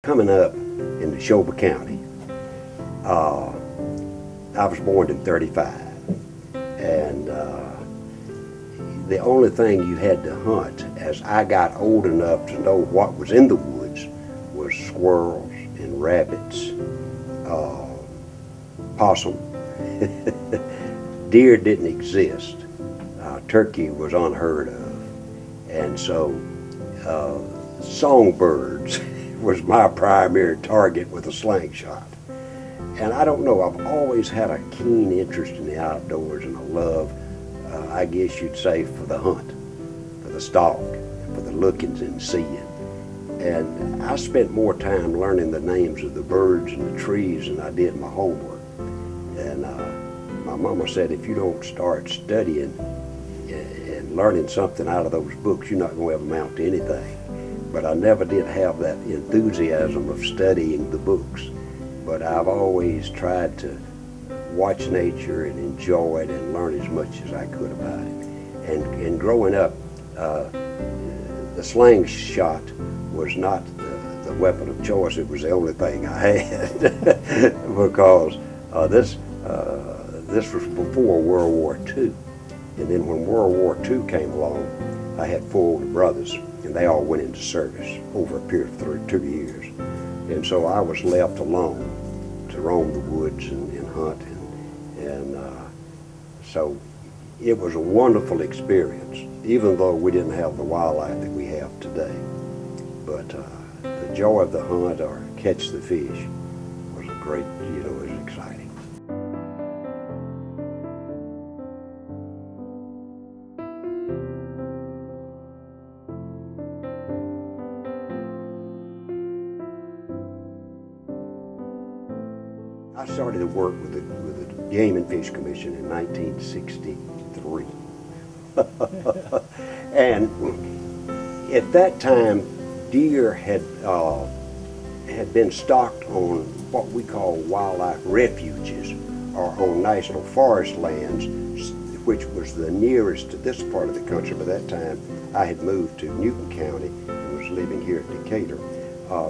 coming up in Neshoba County, I was born in '35, and the only thing you had to hunt as I got old enough to know what was in the woods was squirrels and rabbits, possum. Deer didn't exist. Turkey was unheard of, and so songbirds was my primary target with a slingshot. And I don't know, I've always had a keen interest in the outdoors and a love, I guess you'd say, for the hunt, for the stalk, for the lookings and seeing. And I spent more time learning the names of the birds and the trees than I did my homework. And my mama said, if you don't start studying and learning something out of those books, you're not going to ever amount to anything. But I never did have that enthusiasm of studying the books. But I've always tried to watch nature and enjoy it and learn as much as I could about it. And growing up, the slingshot was not the weapon of choice. It was the only thing I had because this was before World War II. And then when World War II came along, I had 4 older brothers, and they all went into service over a period of 2 years. And so I was left alone to roam the woods and hunt. So it was a wonderful experience, even though we didn't have the wildlife that we have today. But the joy of the hunt or catch the fish was a great, it was exciting. I started to work with the Game and Fish Commission in 1963. And at that time, deer had been stocked on what we call wildlife refuges, or on national forest lands, which was the nearest to this part of the country. By that time, I had moved to Newton County and was living here at Decatur.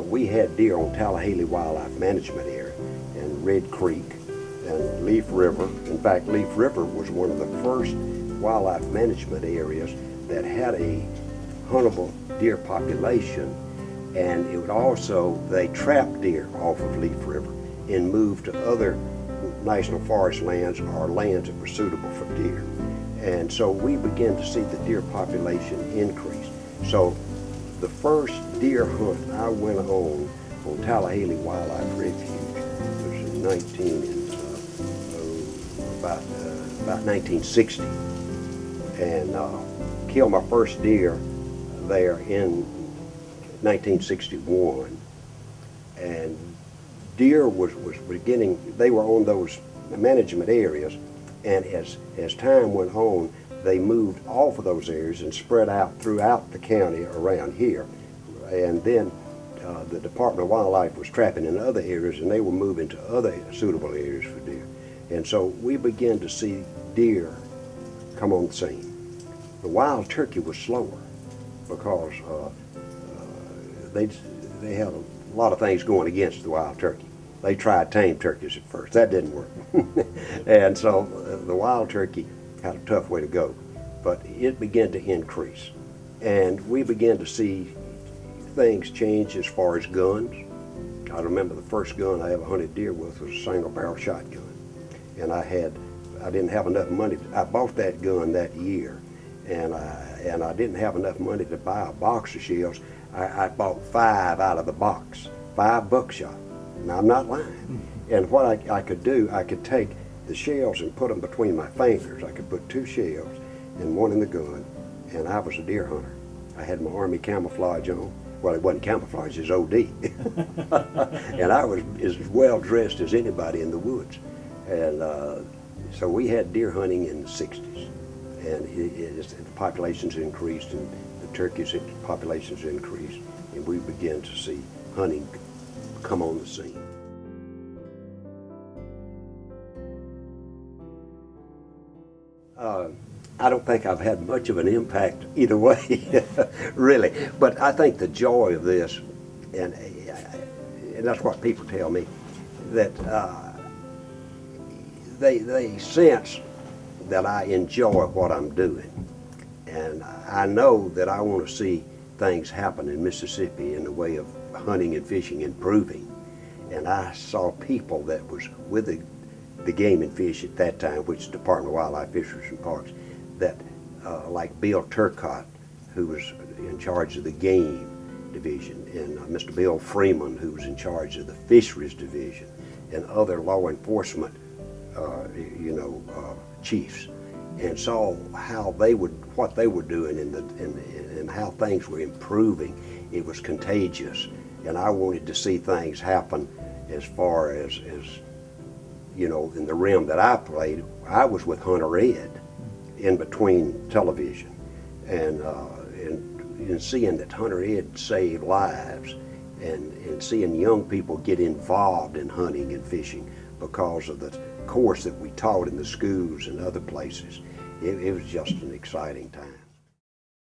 We had deer on Tallahassee Wildlife Management Area and Red Creek and Leaf River. In fact, Leaf River was one of the first wildlife management areas that had a huntable deer population, and it would also, they trapped deer off of Leaf River and moved to other national forest lands or lands that were suitable for deer. And so we began to see the deer population increase. So the first deer hunt I went on Tallahassee Wildlife Refuge was in about 1960, and killed my first deer there in 1961. And deer was beginning, they were on those management areas, and as time went on, they moved off of those areas and spread out throughout the county around here. And then the Department of Wildlife was trapping in other areas, and they were moving to other suitable areas for deer. And so we began to see deer come on the scene. The wild turkey was slower because they had a lot of things going against the wild turkey. They tried tame turkeys at first. That didn't work. And so the wild turkey had a tough way to go. But it began to increase. And we began to see things change as far as guns. I remember the first gun I ever hunted deer with was a single barrel shotgun. And I didn't have enough money. I bought that gun that year, and I didn't have enough money to buy a box of shells. I bought 5 out of the box, 5 buckshot. Now, I'm not lying. And what I could do, I could take the shells and put them between my fingers. I could put 2 shells and 1 in the gun, and I was a deer hunter. I had my Army camouflage on. Well, it wasn't camouflage, it was OD. And I was as well dressed as anybody in the woods. And so we had deer hunting in the 60s. And the populations increased, and the turkeys' populations increased, and we began to see hunting come on the scene. I don't think I've had much of an impact either way, really. But I think the joy of this, and and that's what people tell me, that they sense that I enjoy what I'm doing. And I know that I want to see things happen in Mississippi in the way of hunting and fishing improving. And I saw people that was with the Game and Fish at that time, which is Department of Wildlife, Fisheries and Parks, that like Bill Turcott, who was in charge of the Game Division, and Mr. Bill Freeman, who was in charge of the Fisheries Division, and other law enforcement, chiefs, and saw how what they were doing and how things were improving. It was contagious, and I wanted to see things happen as far as in the realm that I played. I was with Hunter Ed in between television, and seeing that Hunter Ed saved lives, and seeing young people get involved in hunting and fishing because of the course that we taught in the schools and other places. It was just an exciting time.